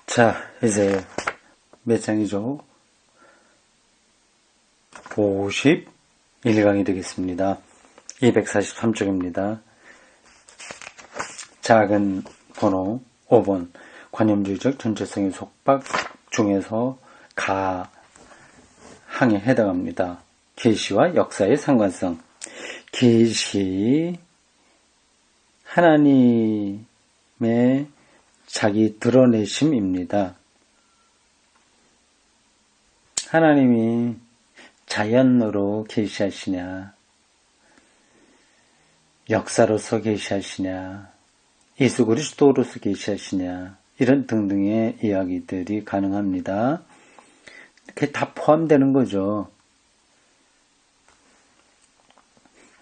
자, 이제 몇 장이죠? 51강이 되겠습니다. 243쪽입니다. 작은 번호 5번 관념주의적 전체성의 속박 중에서 가항에 해당합니다. 계시와 역사의 상관성. 계시, 하나님의 자기 드러내심입니다. 하나님이 자연으로 계시하시냐, 역사로서 계시하시냐, 예수 그리스도로서 계시하시냐, 이런 등등의 이야기들이 가능합니다. 그게 다 포함되는 거죠.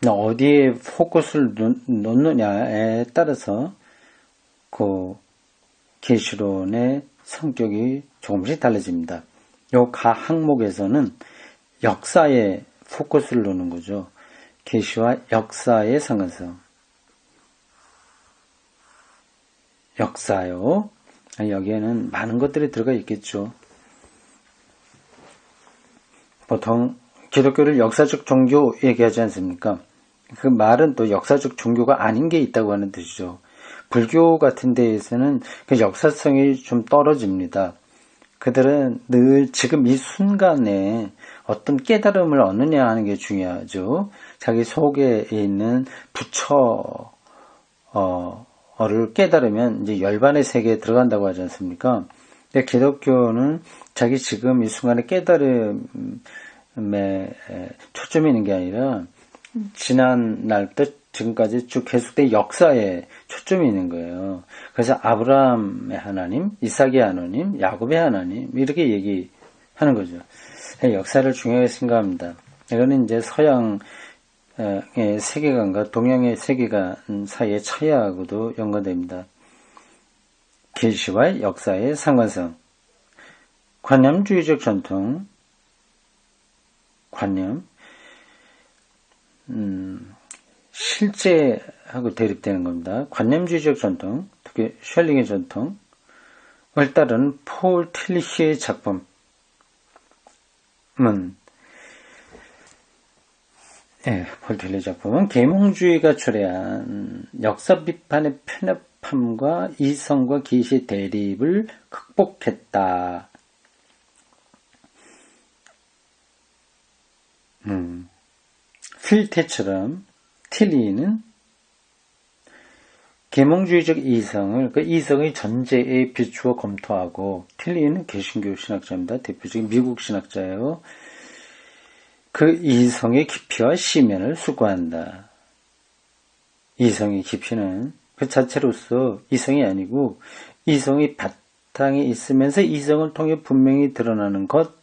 어디에 포커스를 놓느냐에 따라서 그 계시론의 성격이 조금씩 달라집니다. 요 가 항목에서는 역사에 포커스를 놓는 거죠. 계시와 역사의 상관성. 역사요. 여기에는 많은 것들이 들어가 있겠죠. 보통 기독교를 역사적 종교 얘기하지 않습니까? 그 말은 또 역사적 종교가 아닌 게 있다고 하는 뜻이죠. 불교 같은 데에서는 그 역사성이 좀 떨어집니다. 그들은 늘 지금 이 순간에 어떤 깨달음을 얻느냐 하는 게 중요하죠. 자기 속에 있는 부처를 깨달으면 이제 열반의 세계에 들어간다고 하지 않습니까? 근데 기독교는 자기 지금 이 순간에 깨달음에 초점이 있는 게 아니라 지난 날부터 지금까지 쭉 계속된 역사에 초점이 있는 거예요. 그래서 아브라함의 하나님, 이삭의 하나님, 야곱의 하나님 이렇게 얘기하는 거죠. 역사를 중요하게 생각합니다. 이거는 이제 서양의 세계관과 동양의 세계관 사이의 차이하고도 연관됩니다. 계시와 역사의 상관성. 관념주의적 전통. 관념. 실제하고 대립되는 겁니다. 관념주의적 전통, 특히 셜링의 전통을 따르는 폴 틸리히의 작품은 폴 틸리히 작품은 계몽주의가 초래한 역사 비판의 편협함과 이성과 계시의 대립을 극복했다. 필테처럼 틸리히는 계몽주의적 이성을 그 이성의 전제에 비추어 검토하고, 틸리히는 개신교 신학자입니다. 대표적인 미국 신학자예요. 그 이성의 깊이와 심연을 수고한다. 이성의 깊이는 그 자체로서 이성이 아니고 이성의 바탕에 있으면서 이성을 통해 분명히 드러나는 것,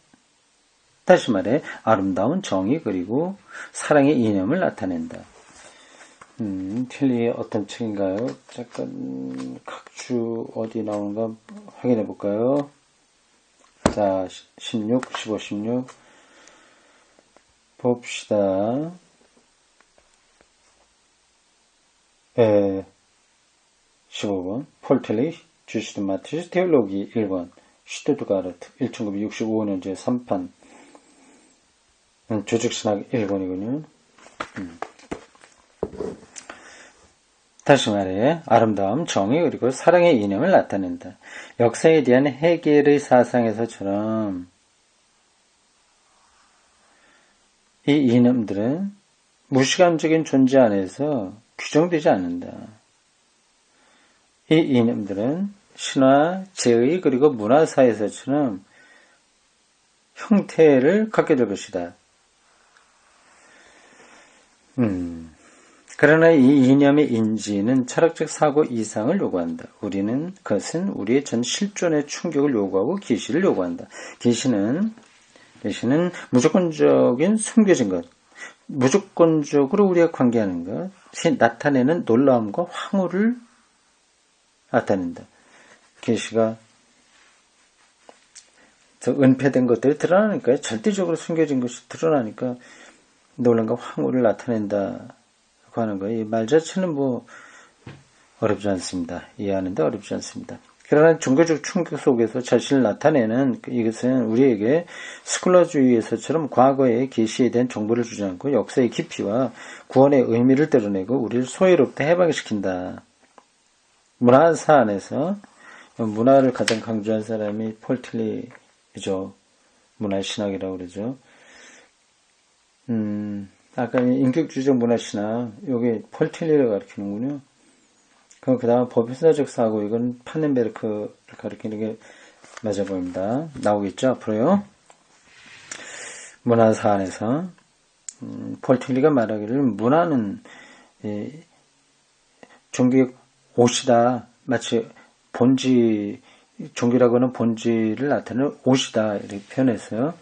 다시 말해 아름다운 정의 그리고 사랑의 이념을 나타낸다. 틸리의 어떤 책인가요? 잠깐 각주 어디 나오는가 확인해 볼까요? 자, 16, 15, 16 봅시다. 15번 폴 틸리 주시드 마티스 테올로기 1권 슈투트가르트 1965년제 3판 조직신학 1권이군요. 다시 말해 아름다움, 정의 그리고 사랑의 이념을 나타낸다. 역사에 대한 헤겔의 사상에서처럼 이 이념들은 무시감적인 존재 안에서 규정되지 않는다. 이 이념들은 신화, 제의 그리고 문화사에서처럼 형태를 갖게 될 것이다. 그러나 이 이념의 인지는 철학적 사고 이상을 요구한다. 그것은 우리의 전 실존의 충격을 요구하고 계시를 요구한다. 계시는 무조건적인 숨겨진 것, 무조건적으로 우리가 관계하는 것이 나타내는 놀라움과 황홀을 나타낸다. 계시가 은폐된 것들이 드러나니까, 절대적으로 숨겨진 것이 드러나니까 놀람과 황홀을 나타낸다 하는 거예요. 이 말 자체는 어렵지 않습니다. 이해하는데 어렵지 않습니다. 그러나 종교적 충격 속에서 자신을 나타내는 이것은 우리에게 스콜라주의에서처럼 과거의 계시에 대한 정보를 주지 않고 역사의 깊이와 구원의 의미를 드러내고 우리를 소외로부터 해방시킨다. 문화사 안에서 문화를 가장 강조한 사람이 폴 틸리죠. 문화신학이라고 그러죠. 아까 인격주의적 문화신학, 여기 폴 틸리를 가리키는군요. 그 다음 보편사적 사고, 이건 파넨베르크를 가리키는 게 맞아 보입니다. 나오겠죠, 앞으로요. 문화사 안에서 폴 틸리가 말하기를 문화는 종교의 옷이다. 마치 본질, 종교라고 하는 본질을 나타내는 옷이다. 이렇게 표현했어요.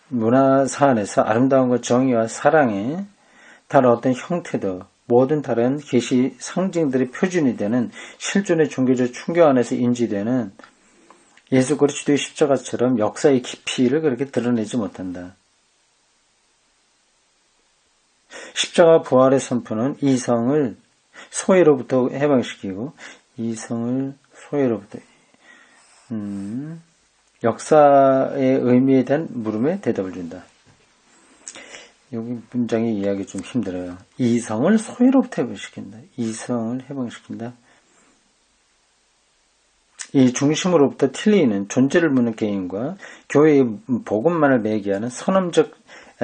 문화사 안에서 아름다움과 정의와 사랑의 다른 어떤 형태도 모든 다른 계시 상징들의 표준이 되는 실존의 종교적 충격 안에서 인지되는 예수 그리스도의 십자가처럼 역사의 깊이를 그렇게 드러내지 못한다. 십자가 부활의 선포는 이성을 소외로부터 해방시키고 이성을 소외로부터 역사의 의미에 대한 물음에 대답을 준다. 여기 문장이 이해하기 좀 힘들어요. 이성을 소외로부터 해방시킨다. 이성을 해방시킨다. 이 중심으로부터 틸리는 존재를 묻는 개인과 교회의 복음만을 매개하는 선언적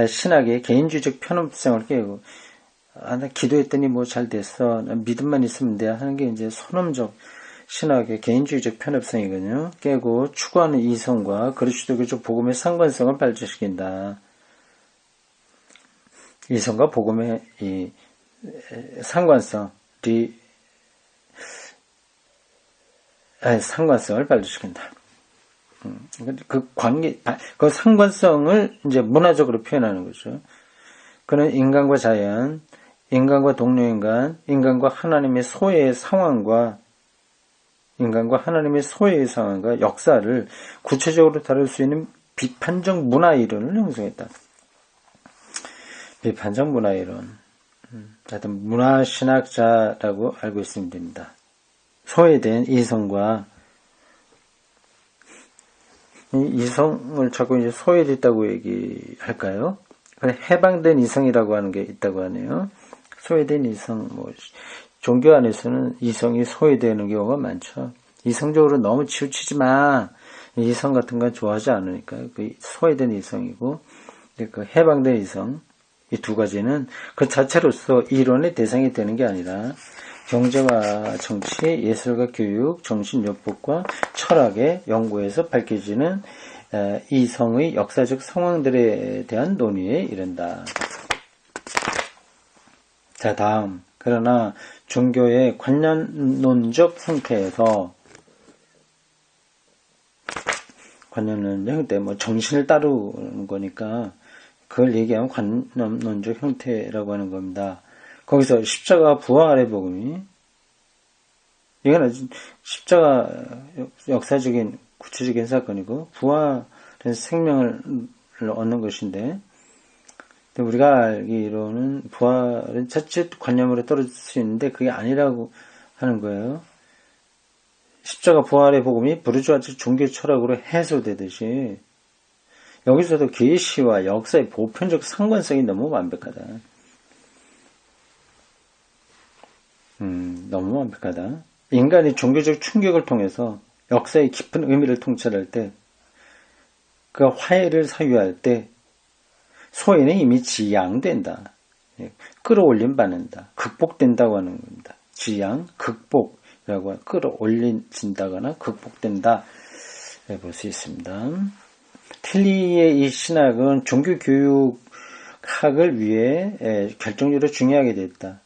신학의 개인주의적 편협성을 깨고 나 기도했더니 뭐 잘 됐어. 믿음만 있으면 돼. 하는 게 이제 선언적 신학의 개인주의적 편협성이거든요. 깨고 추구하는 이성과 그리스도교적 복음의 상관성을 발전시킨다. 이성과 복음의 이 상관성을 발전시킨다. 그 관계, 그 상관성을 이제 문화적으로 표현하는 거죠. 그는 인간과 자연, 인간과 동료인간, 인간과 하나님의 소외의 상황과 역사를 구체적으로 다룰 수 있는 비판적 문화 이론을 형성했다. 비판적 문화 이론. 하여튼 문화신학자라고 알고 있으면 됩니다. 소외된 이성과 이성을 자꾸 이제 소외됐다고 얘기할까요? 해방된 이성이라고 하는 게 있다고 하네요. 소외된 이성, 종교 안에서는 이성이 소외되는 경우가 많죠. 이성적으로 너무 치우치지 마. 이성 같은 건 좋아하지 않으니까. 그 소외된 이성이고, 그 해방된 이성, 이 두 가지는 그 자체로서 이론의 대상이 되는 게 아니라 경제와 정치, 예술과 교육, 정신요법과 철학의 연구에서 밝혀지는 이성의 역사적 상황들에 대한 논의에 이른다. 자, 다음. 그러나 종교의 관념론적 형태에서 관념론적 형태, 정신을 따르는 거니까 그걸 얘기하면 관념론적 형태라고 하는 겁니다. 거기서 십자가 부활의 복음이, 이건 십자가 역사적인 구체적인 사건이고 부활은 생명을 얻는 것인데, 우리가 알기로는 부활은 자칫 관념으로 떨어질 수 있는데 그게 아니라고 하는 거예요. 십자가 부활의 복음이 부르주아적 종교 철학으로 해소되듯이 여기서도 계시와 역사의 보편적 상관성이 너무 완벽하다. 너무 완벽하다. 인간이 종교적 충격을 통해서 역사의 깊은 의미를 통찰할 때, 그 화해를 사유할 때 소외는 이미 지양된다. 끌어올림 받는다. 극복된다고 하는 겁니다. 지양, 극복이라고 하는, 끌어올린다거나 극복된다. 볼 수 있습니다. 틸리의 이 신학은 종교교육학을 위해 결정적으로 중요하게 됐다.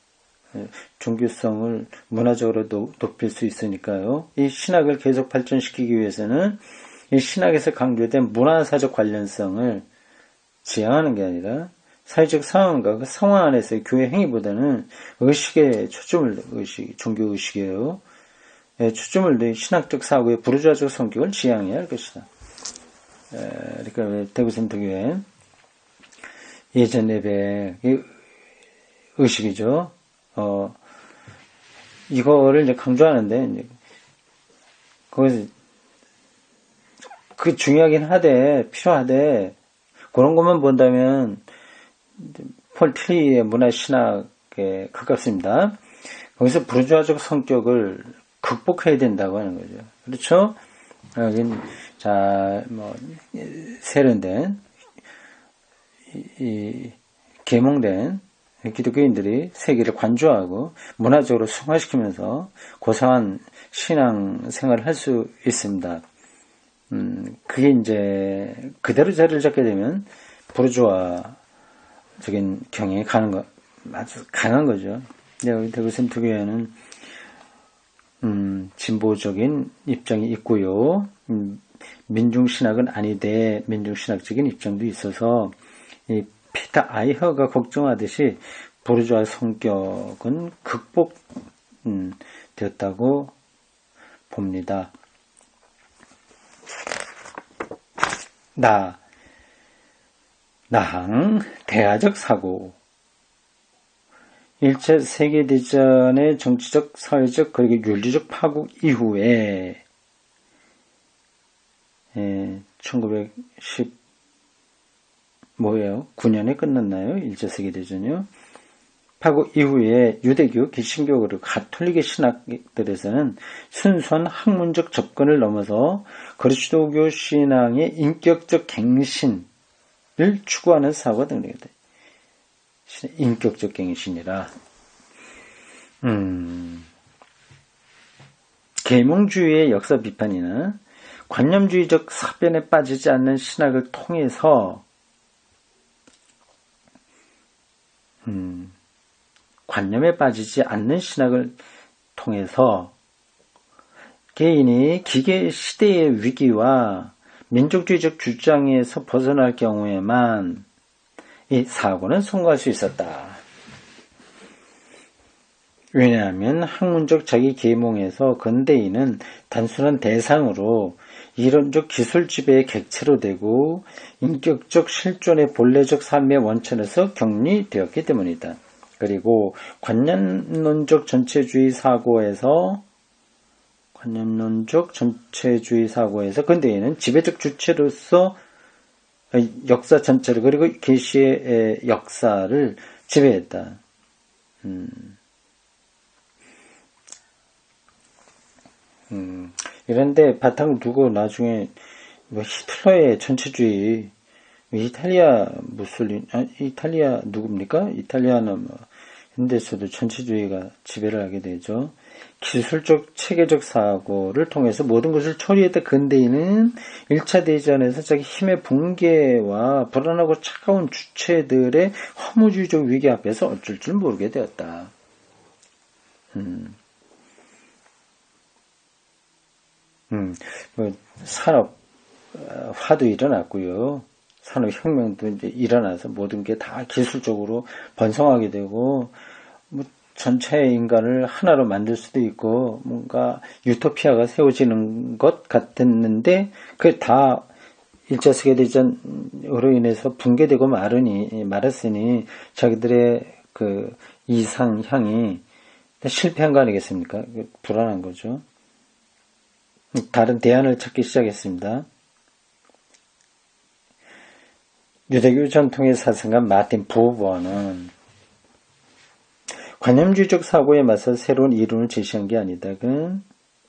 종교성을 문화적으로 높일 수 있으니까요. 이 신학을 계속 발전시키기 위해서는 이 신학에서 강조된 문화사적 관련성을 지향하는 게 아니라 사회적 상황과 그 상황 안에서의 교회 행위보다는 의식에 초점을, 종교의식이에요. 초점을 둔 신학적 사고의 부르주아적 성격을 지향해야 할 것이다. 그러니까 대구센터교회 예전 예배 의식이죠. 이거를 이제 강조하는데, 이제 거기서 그 중요하긴 하되, 필요하되, 그런 것만 본다면, 폴 티리의 문화신학에 가깝습니다. 거기서 부르주아적 성격을 극복해야 된다고 하는 거죠. 그렇죠? 여긴, 자, 세련된, 계몽된 기독교인들이 세계를 관조하고 문화적으로 승화시키면서 고상한 신앙 생활을 할 수 있습니다. 그게 이제 그대로 자리를 잡게 되면 부르주아적인 경향이 아주 강한 거죠. 여기 대구 센트교회는 진보적인 입장이 있고요. 민중신학은 아니되 민중신학적인 입장도 있어서 이 피터 아이허가 걱정하듯이 부르주아 성격은 극복되었다고 봅니다. 나항 대화적 사고 1차 세계대전의 정치적, 사회적, 그리고 윤리적 파국 이후에 199년에 끝났나요? 1차 세계대전이요. 파국 이후에 유대교, 개신교, 그리고 가톨릭의 신학들에서는 순수한 학문적 접근을 넘어서 그리스도교 신앙의 인격적 갱신을 추구하는 사고가 등장했다. 인격적 갱신이라. 계몽주의의 역사 비판이나 관념주의적 사변에 빠지지 않는 신학을 통해서 관념에 빠지지 않는 신학을 통해서 개인이 기계 시대의 위기와 민족주의적 주장에서 벗어날 경우에만 이 사고는 성공할 수 있었다. 왜냐하면 학문적 자기 계몽에서 근대인은 단순한 대상으로 이론적 기술 지배의 객체로 되고 인격적 실존의 본래적 삶의 원천에서 격리되었기 때문이다. 그리고 관념론적 전체주의 사고에서 근대인은 지배적 주체로서 역사 전체를 그리고 계시의 역사를 지배했다. 이런데 바탕을 두고 나중에 히틀러의 전체주의, 이탈리아 누굽니까? 이탈리아는 현대에서도 전체주의가 지배를 하게 되죠. 기술적, 체계적 사고를 통해서 모든 것을 처리했던 근대인은 1차 대전에서 자기 힘의 붕괴와 불안하고 차가운 주체들의 허무주의적 위기 앞에서 어쩔 줄 모르게 되었다. 산업화도 일어났고요. 산업혁명도 이제 일어나서 모든 게 다 기술적으로 번성하게 되고, 전체 인간을 하나로 만들 수도 있고, 뭔가 유토피아가 세워지는 것 같았는데, 그게 다 1차 세계대전으로 인해서 붕괴되고 말았으니, 자기들의 그 이상향이 실패한 거 아니겠습니까? 불안한 거죠. 다른 대안을 찾기 시작했습니다. 유대교 전통의 사상가 마틴 부버는 관념주의적 사고에 맞서 새로운 이론을 제시한 게 아니다.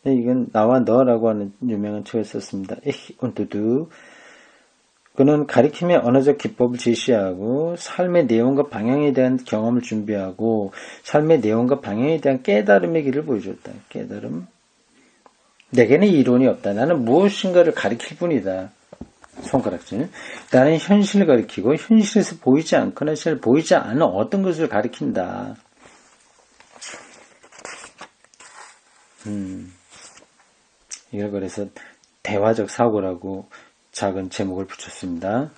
이건 나와 너라고 하는 유명한 책을 썼습니다. 그는 가리킴의 언어적 기법을 제시하고 삶의 내용과 방향에 대한 경험을 준비하고 삶의 내용과 방향에 대한 깨달음의 길을 보여줬다. 깨달음. 내게는 이론이 없다. 나는 무엇인가를 가리킬 뿐이다. 손가락질. 나는 현실을 가리키고 현실에서 보이지 않거나 잘 보이지 않는 어떤 것을 가리킨다. 이걸 그래서 대화적 사고라고 작은 제목을 붙였습니다.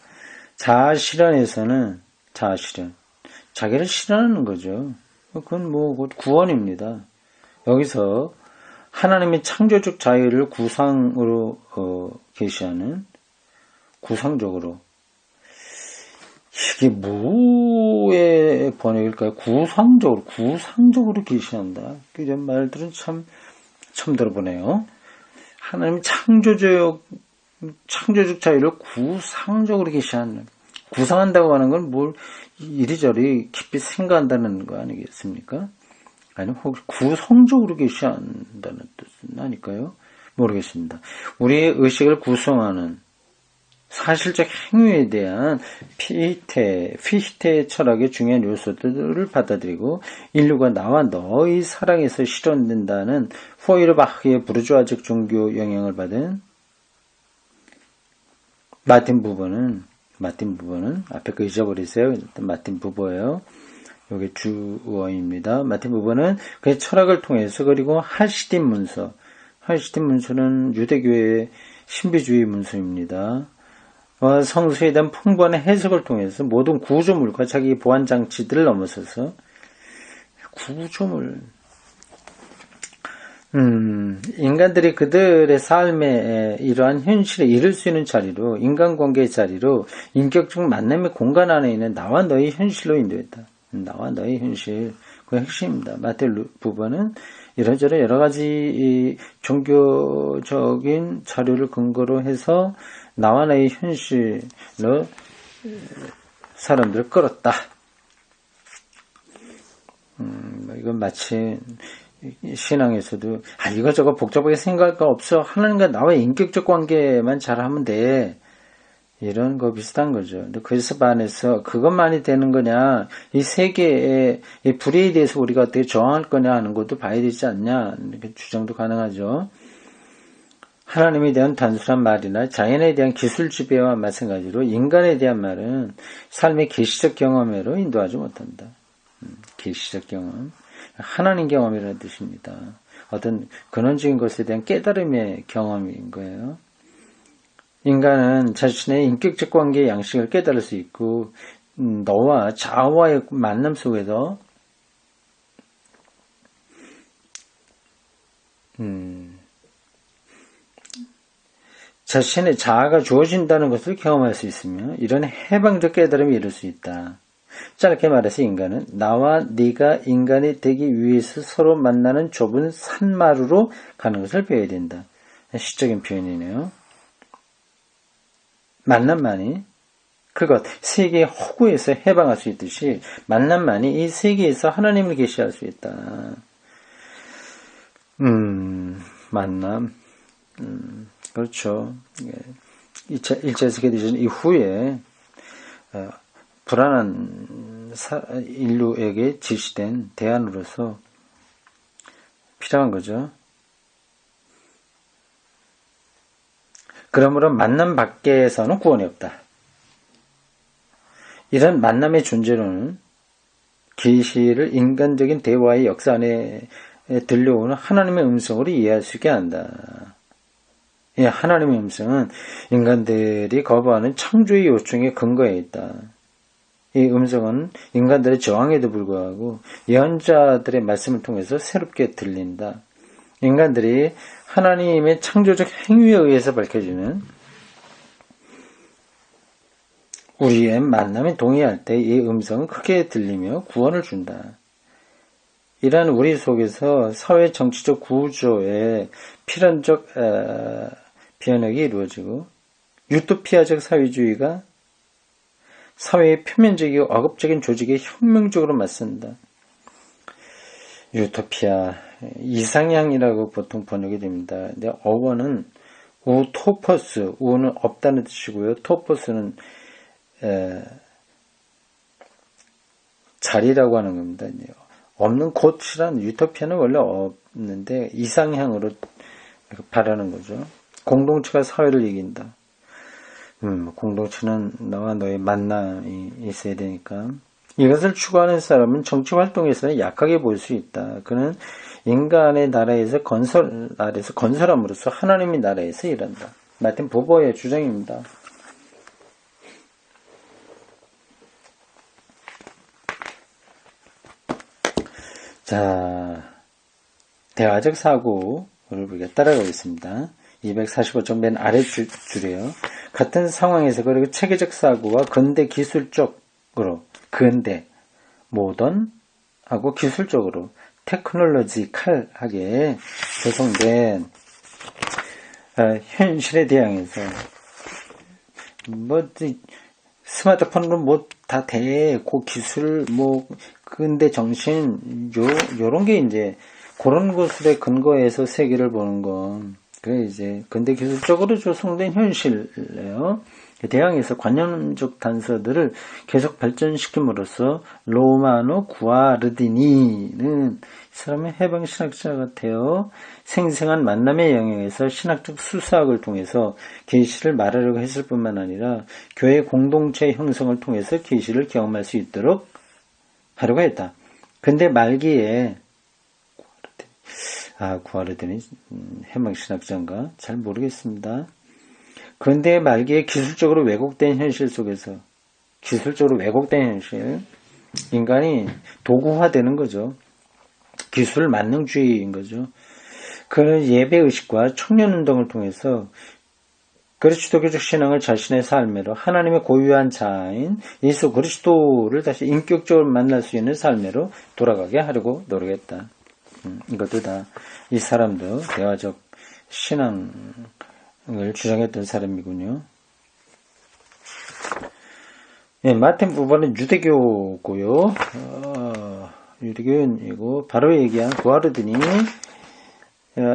자아실현에서는 자기를 실현하는 거죠. 그건 구원입니다. 여기서 하나님의 창조적 자유를 구상으로 계시하는 구상적으로 이게 무의 번역일까요? 구상적으로 계시한다. 이런 말들은 참 처음 들어보네요. 하나님 창조적 자유를 구상적으로 계시하는, 구상한다고 하는 건 뭘 이리저리 깊이 생각한다는 거 아니겠습니까? 아니면 혹시 구성적으로 계시한다는 뜻은 아닐까요? 모르겠습니다. 우리의 의식을 구성하는 사실적 행위에 대한 피히테 철학의 중요한 요소들을 받아들이고 인류가 나와 너의 사랑에서 실현된다는 포이르바흐의 부르주아적 종교 영향을 받은 마틴 부버는 앞에 거 잊어버리세요. 일단 마틴 부버예요. 이게 주어입니다. 마틴 부버는 그의 철학을 통해서 그리고 할시딘 문서는 유대교의 신비주의 문서입니다. 성서에 대한 풍부한 해석을 통해서 모든 구조물과 자기 보안 장치들을 넘어서서 인간들이 그들의 삶의 이러한 현실에 이를 수 있는 자리로, 인간관계의 자리로 인격적 만남의 공간 안에 있는 나와 너의 현실로 인도했다. 나와 너의 현실, 그 핵심입니다. 마틴 부버는 이런저런 여러 가지 종교적인 자료를 근거로 해서 나와 나의 현실로 사람들을 끌었다. 이건 마치 신앙에서도 이거저거 복잡하게 생각할 거 없어. 하나님과 나와의 인격적 관계만 잘하면 돼. 이런 거 비슷한 거죠. 근데 그래서 반해서 그것만이 되는 거냐, 이 세계의 이 불의에 대해서 우리가 어떻게 저항할 거냐 하는 것도 봐야 되지 않냐, 이렇게 주장도 가능하죠. 하나님에 대한 단순한 말이나 자연에 대한 기술 지배와 마찬가지로 인간에 대한 말은 삶의 계시적 경험으로 인도하지 못한다. 계시적 경험, 하나님 경험이라는 뜻입니다. 어떤 근원적인 것에 대한 깨달음의 경험인 거예요. 인간은 자신의 인격적 관계의 양식을 깨달을 수 있고 너와 자아와의 만남 속에서 자신의 자아가 주어진다는 것을 경험할 수 있으며 이런 해방적 깨달음이 이룰 수 있다. 짧게 말해서 인간은 나와 네가 인간이 되기 위해서 서로 만나는 좁은 산마루로 가는 것을 배워야 된다. 시적인 표현이네요. 만남만이 그것 세계의 허구에서 해방할 수 있듯이 만남만이 이 세계에서 하나님을 계시할 수 있다. 만남. 그렇죠. 1차 세계대전 이후에 불안한 인류에게 지시된 대안으로서 필요한 거죠. 그러므로 만남 밖에서는 구원이 없다. 이런 만남의 존재로는 계시를 인간적인 대화의 역사 안에 들려오는 하나님의 음성으로 이해할 수 있게 한다. 이 하나님의 음성은 인간들이 거부하는 창조의 요청에 근거해 있다. 이 음성은 인간들의 저항에도 불구하고 예언자들의 말씀을 통해서 새롭게 들린다. 인간들이 하나님의 창조적 행위에 의해서 밝혀지는 우리의 만남에 동의할 때 이 음성은 크게 들리며 구원을 준다. 이러한 우리 속에서 사회 정치적 구조의 필연적 변혁이 이루어지고 유토피아적 사회주의가 사회의 표면적이고 억압적인 조직에 혁명적으로 맞선다. 유토피아, 이상향이라고 보통 번역이 됩니다. 근데 어원은 우토퍼스, 우는 없다는 뜻이고요. 토퍼스는 자리라고 하는 겁니다. 없는 곳이란 유토피아는 원래 없는데 이상향으로 바라는 거죠. 공동체가 사회를 이긴다. 공동체는 너와 너의 만남이 있어야 되니까. 이것을 추구하는 사람은 정치 활동에서는 약하게 보일 수 있다. 그는 인간의 나라에서 건설함으로써 하나님의 나라에서 일한다. 마틴 부버의 주장입니다. 자, 대화적 사고를 우리가 따라가겠습니다. 245쪽 맨 아래 줄이에요. 같은 상황에서 그리고 체계적 사고와 근대 기술적 근대, 모던하고 기술적으로 테크놀로지칼하게 조성된 현실에 대항해서 스마트폰으로 다 고 기술 근대 정신 요런 게 이제 그런 것에 근거해서 세계를 보는 건 그게 이제 근대 기술적으로 조성된 현실이에요. 대항해서 관념적 단서들을 계속 발전시킴으로써 로마노 구아르디니는 이 사람은 해방 신학자 같아요. 생생한 만남의 영역에서 신학적 수사학을 통해서 계시를 말하려고 했을 뿐만 아니라 교회 공동체 형성을 통해서 계시를 경험할 수 있도록 하려고 했다. 근데 말기에 구아르디니 해방 신학자인가? 잘 모르겠습니다. 그런데 말기에 기술적으로 왜곡된 현실 속에서 기술적으로 왜곡된 현실 인간이 도구화되는 거죠. 기술 만능주의인 거죠. 그런 예배의식과 청년운동을 통해서 그리스도교적 신앙을 자신의 삶으로 하나님의 고유한 자인 예수 그리스도를 다시 인격적으로 만날 수 있는 삶으로 돌아가게 하려고 노력했다. 이것도 다 이 사람도 대화적 신앙을 주장했던 사람이군요. 마텐부바는 유대교고요. 유대교인이고 바로 얘기한 구아르디니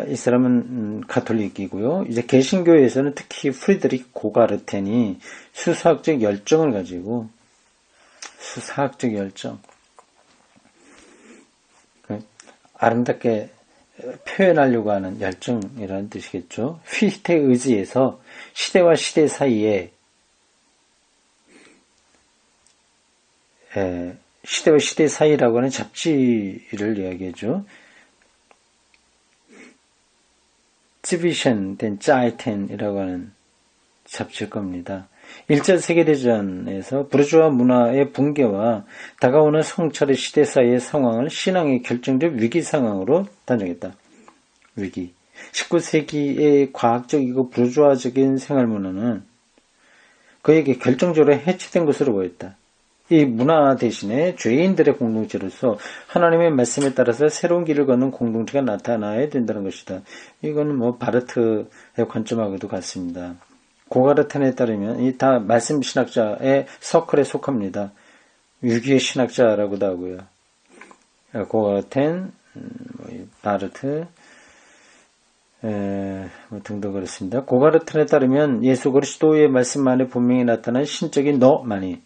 이 사람은 가톨릭이고요. 이제 개신교에서는 특히 프리드리히 고가르텐이 수사학적 열정을 가지고 수사학적 열정 아름답게 표현하려고 하는 열정이라는 뜻이겠죠. 피히테에 의지해서 시대와 시대 사이에 시대와 시대 사이라고 하는 잡지를 이야기하죠. 찌비션 된 짜이텐이라고 하는 잡지일 겁니다. 1차 세계대전에서 부르주아 문화의 붕괴와 다가오는 성찰의 시대 사이의 상황을 신앙의 결정적 위기 상황으로 단정했다. 위기. 19세기의 과학적이고 부르주아적인 생활문화는 그에게 결정적으로 해체된 것으로 보였다. 이 문화 대신에 죄인들의 공동체로서 하나님의 말씀에 따라서 새로운 길을 걷는 공동체가 나타나야 된다는 것이다. 이거는 바르트의 관점하고도 같습니다. 고가르텐에 따르면 이 다 말씀 신학자의 서클에 속합니다. 유기의 신학자라고도 하고요. 고가르텐, 바르트 등등 그렇습니다. 고가르텐에 따르면 예수 그리스도의 말씀 안에 분명히 나타난 신적인 너만이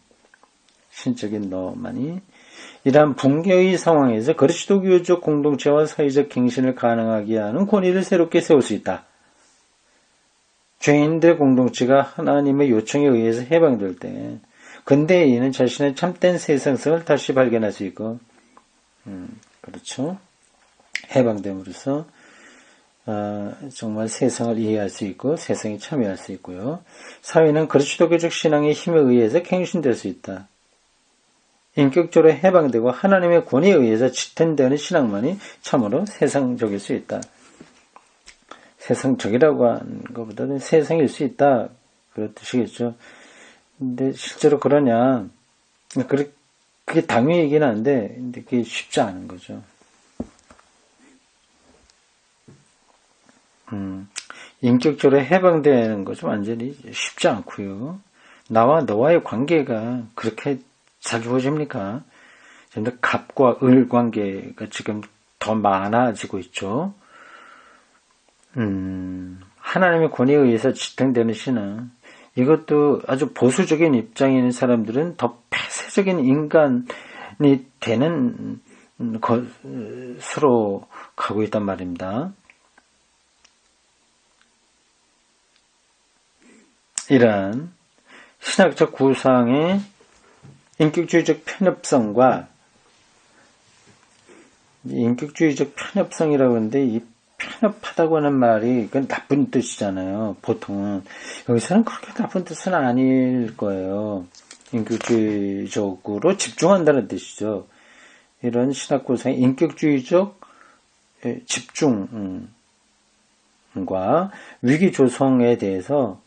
이러한 붕괴의 상황에서 그리스도교적 공동체와 사회적 갱신을 가능하게 하는 권위를 새롭게 세울 수 있다. 죄인들의 공동체가 하나님의 요청에 의해서 해방될 때 근대인은 자신의 참된 세상성을 다시 발견할 수 있고 그렇죠. 해방됨으로써 정말 세상을 이해할 수 있고 세상에 참여할 수 있고요. 사회는 그리스도교적 신앙의 힘에 의해서 갱신될 수 있다. 인격적으로 해방되고 하나님의 권위에 의해서 지탱되는 신앙만이 참으로 세상적일 수 있다. 세상적이라고 하는 것보다는 세상일 수 있다. 그런 뜻이겠죠. 근데 실제로 그러냐. 그게 당위이긴 한데, 근데 그게 쉽지 않은 거죠. 인격적으로 해방되는 것은 완전히 쉽지 않고요. 나와 너와의 관계가 그렇게 잘 주어집니까? 좀 더 갑과 을 관계가 지금 더 많아지고 있죠. 하나님의 권위에 의해서 지탱되는 신앙. 이것도 아주 보수적인 입장에 있는 사람들은 더 폐쇄적인 인간이 되는 것으로 가고 있단 말입니다. 이러한 신학적 구상의 인격주의적 편협성과 인격주의적 편협성이라고 하는데 이 편협하다고 하는 말이 그건 나쁜 뜻이잖아요. 보통은 여기서는 그렇게 나쁜 뜻은 아닐 거예요. 인격주의적으로 집중한다는 뜻이죠. 이런 신학 구상의 인격주의적 집중과 위기 조성에 대해서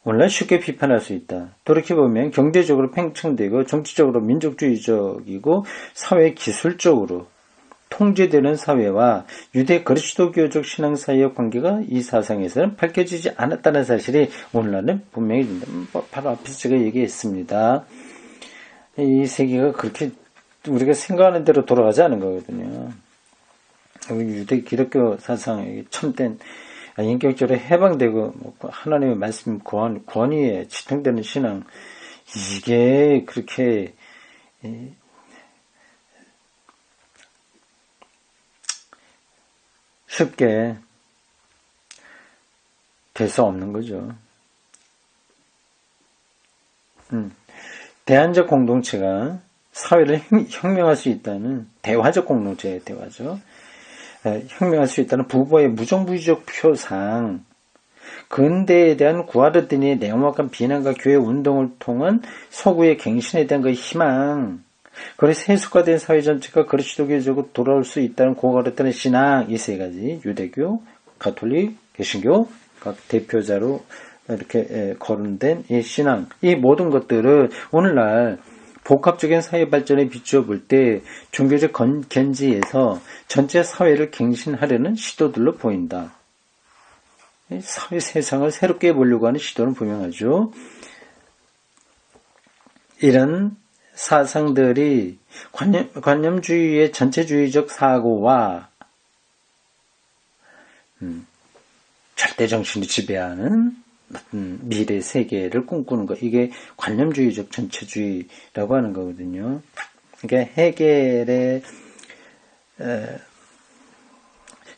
오늘날 쉽게 비판할 수 있다. 돌이켜보면 경제적으로 팽창되고 정치적으로 민족주의적이고 사회 기술적으로 통제되는 사회와 유대 그리스도교적 신앙 사이의 관계가 이 사상에서는 밝혀지지 않았다는 사실이 오늘날은 분명히 된다. 바로 앞에서 제가 얘기했습니다. 이 세계가 그렇게 우리가 생각하는 대로 돌아가지 않은 거거든요. 유대 기독교 사상의 참된 인격적으로 해방되고 하나님의 말씀 권위에 지탱되는 신앙, 이게 그렇게 쉽게 될 수 없는 거죠. 대안적 공동체가 사회를 혁명할 수 있다는 대화적 공동체의 대화죠. 혁명할 수 있다는 부보의 무정부주의적 표상, 근대에 대한 구하르드니의 내용막한 비난과 교회 운동을 통한 서구의 갱신에 대한 그 희망, 그리고 세속화된 사회 전체가 그리스도교적으로 돌아올 수 있다는 고가르드는 신앙, 이 세 가지 유대교, 가톨릭, 개신교 각 대표자로 이렇게 거론된 이 신앙, 이 모든 것들을 오늘날 복합적인 사회 발전에 비추어 볼 때 종교적 견지에서 전체 사회를 갱신하려는 시도들로 보인다. 사회 세상을 새롭게 보려고 하는 시도는 분명하죠. 이런 사상들이 관념주의의 전체주의적 사고와 절대정신이 지배하는 미래 세계를 꿈꾸는 것, 이게 관념주의적 전체주의라고 하는 거거든요. 그러니까 헤겔의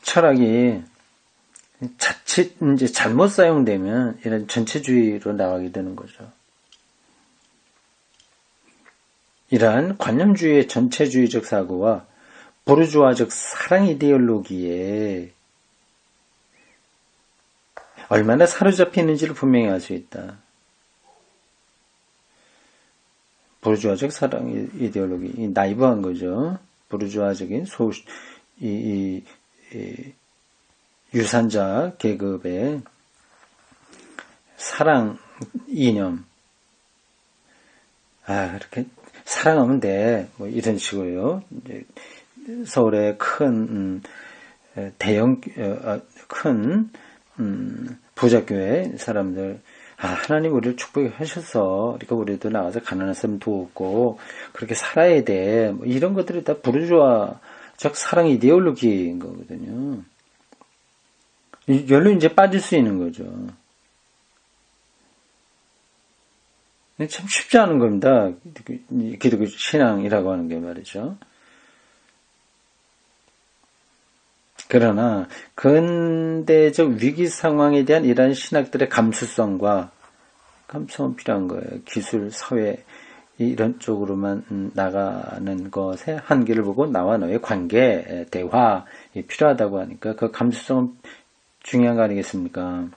철학이 자칫 이제 잘못 사용되면 이런 전체주의로 나가게 되는 거죠. 이러한 관념주의의 전체주의적 사고와 부르주아적 사랑 이데올로기에 얼마나 사로잡히는지를 분명히 알 수 있다. 부르주아적 사랑 이데올로기, 나이브한 거죠. 부르주아적인 유산자 계급의 사랑 이념. 그렇게 사랑하면 돼. 뭐 이런 식으로요. 서울의 큰 부자교회 사람들, 하나님 우리를 축복하셔서 그러니까 우리도 나가서 가난한 사람 도우고 그렇게 살아야 돼. 뭐 이런 것들이 다 부르주아적 사랑 이데올로기인 거거든요. 열로 이제 빠질 수 있는 거죠. 참 쉽지 않은 겁니다. 기독교 신앙이라고 하는 게 말이죠. 그러나 근대적 위기 상황에 대한 이러한 신학들의 감수성은 필요한 거예요. 기술, 사회 이런 쪽으로만 나가는 것의 한계를 보고 나와 너의 관계, 대화 필요하다고 하니까 그 감수성은 중요한 거 아니겠습니까?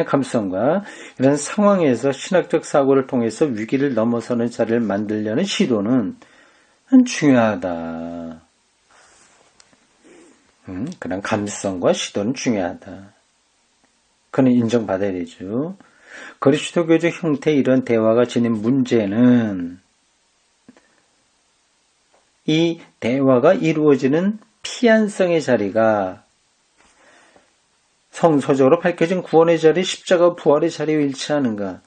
감수성과 이런 상황에서 신학적 사고를 통해서 위기를 넘어서는 자리를 만들려는 시도는 중요하다. 그런 감수성과 시도는 중요하다. 그는 인정받아야 되죠. 그리스도교적 형태의 이런 대화가 지닌 문제는 이 대화가 이루어지는 피안성의 자리가 성서적으로 밝혀진 구원의 자리, 십자가 부활의 자리와 일치하는가?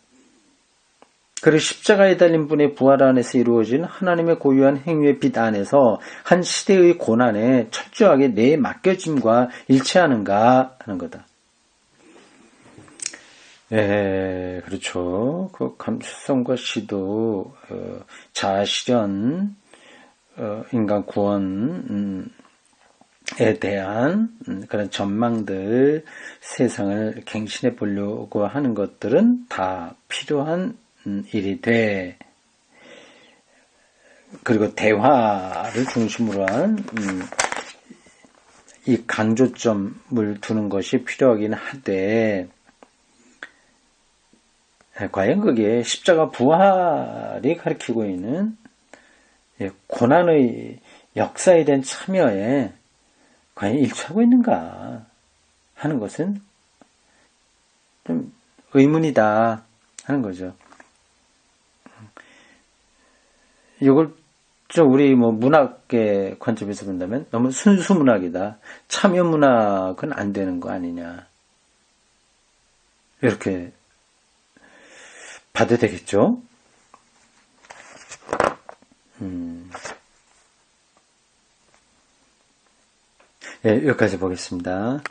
그리고 십자가에 달린 분의 부활 안에서 이루어진 하나님의 고유한 행위의 빛 안에서 한 시대의 고난에 철저하게 내 맡겨짐과 일치하는가 하는 거다. 그렇죠. 그 감수성과 시도, 자아실현, 인간 구원에 대한 그런 전망들, 세상을 갱신해 보려고 하는 것들은 다 필요한 일이 돼. 그리고 대화를 중심으로 한 이 강조점을 두는 것이 필요하긴 하되, 과연 그게 십자가 부활이 가리키고 있는 고난의 역사에 대한 참여에 과연 일치하고 있는가 하는 것은 좀 의문이다 하는 거죠. 이걸 좀 우리 뭐 문학의 관점에서 본다면 너무 순수 문학이다. 참여 문학은 안 되는 거 아니냐. 이렇게 봐도 되겠죠? 예, 여기까지 보겠습니다.